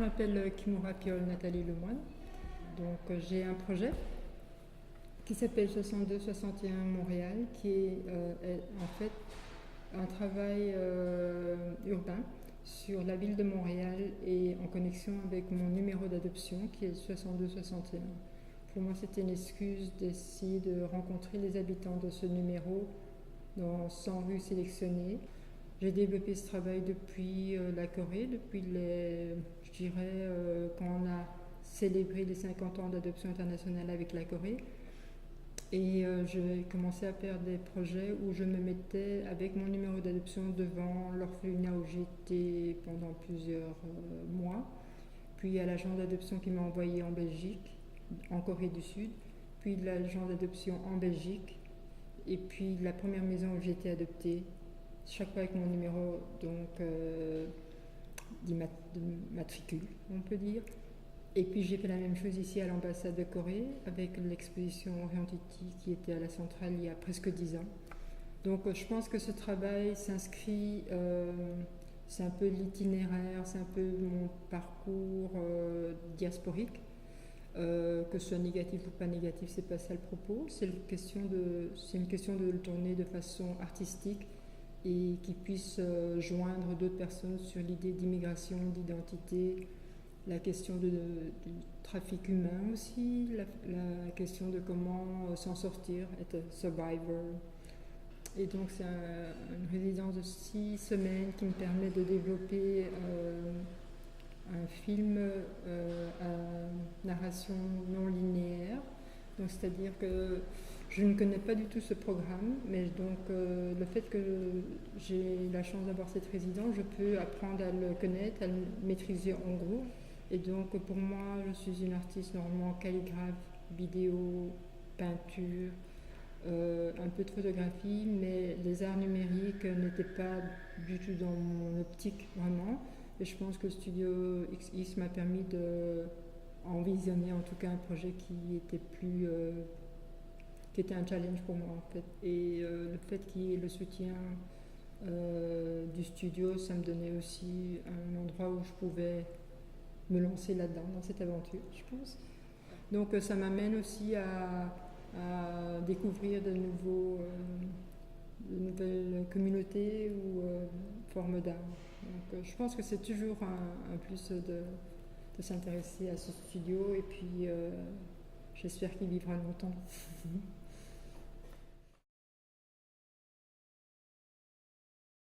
m'appelle Kimura Piol Nathalie Lemoine. Donc j'ai un projet qui s'appelle 62-61 Montréal, qui est en fait un travail urbain sur la ville de Montréal et en connexion avec mon numéro d'adoption qui est 62-61. Pour moi, c'était une excuse d'essayer de rencontrer les habitants de ce numéro dans 100 rues sélectionnées. J'ai développé ce travail depuis la Corée, je dirais, quand on a célébré les 50 ans d'adoption internationale avec la Corée. Et j'ai commencé à faire des projets où je me mettais avec mon numéro d'adoption devant l'orphelinat où j'étais pendant plusieurs mois, puis à l'agent d'adoption qui m'a envoyé en Belgique, en Corée du Sud, puis l'agent d'adoption en Belgique, et puis la première maison où j'ai été adoptée, chaque fois avec mon numéro de matricule, on peut dire. Et puis j'ai fait la même chose ici à l'ambassade de Corée avec l'exposition Orientity qui était à la centrale il y a presque 10 ans. Donc je pense que ce travail s'inscrit, c'est un peu l'itinéraire, c'est un peu mon parcours diasporique. Que ce soit négatif ou pas négatif, c'est pas ça le propos. C'est une question de le tourner de façon artistique et qui puisse joindre d'autres personnes sur l'idée d'immigration, d'identité, la question du trafic humain aussi, la question de comment s'en sortir, être survivor. Et donc c'est une résidence de 6 semaines qui me permet de développer un film à narration non linéaire. Donc c'est-à-dire que je ne connais pas du tout ce programme, mais donc le fait que j'ai la chance d'avoir cette résidence, je peux apprendre à le connaître, à le maîtriser en gros. Et donc pour moi, je suis une artiste normalement calligraphe, vidéo, peinture, un peu de photographie, mais les arts numériques n'étaient pas du tout dans mon optique vraiment. Et je pense que le studio XX m'a permis de envisionner en tout cas un projet qui était un challenge pour moi en fait. Et le fait qu'il y ait le soutien du studio, ça me donnait aussi un endroit où je pouvais me lancer là-dedans, dans cette aventure, je pense. Donc ça m'amène aussi à découvrir de nouvelles communautés ou formes d'art. Donc je pense que c'est toujours un plus de s'intéresser à ce studio et puis j'espère qu'il vivra longtemps.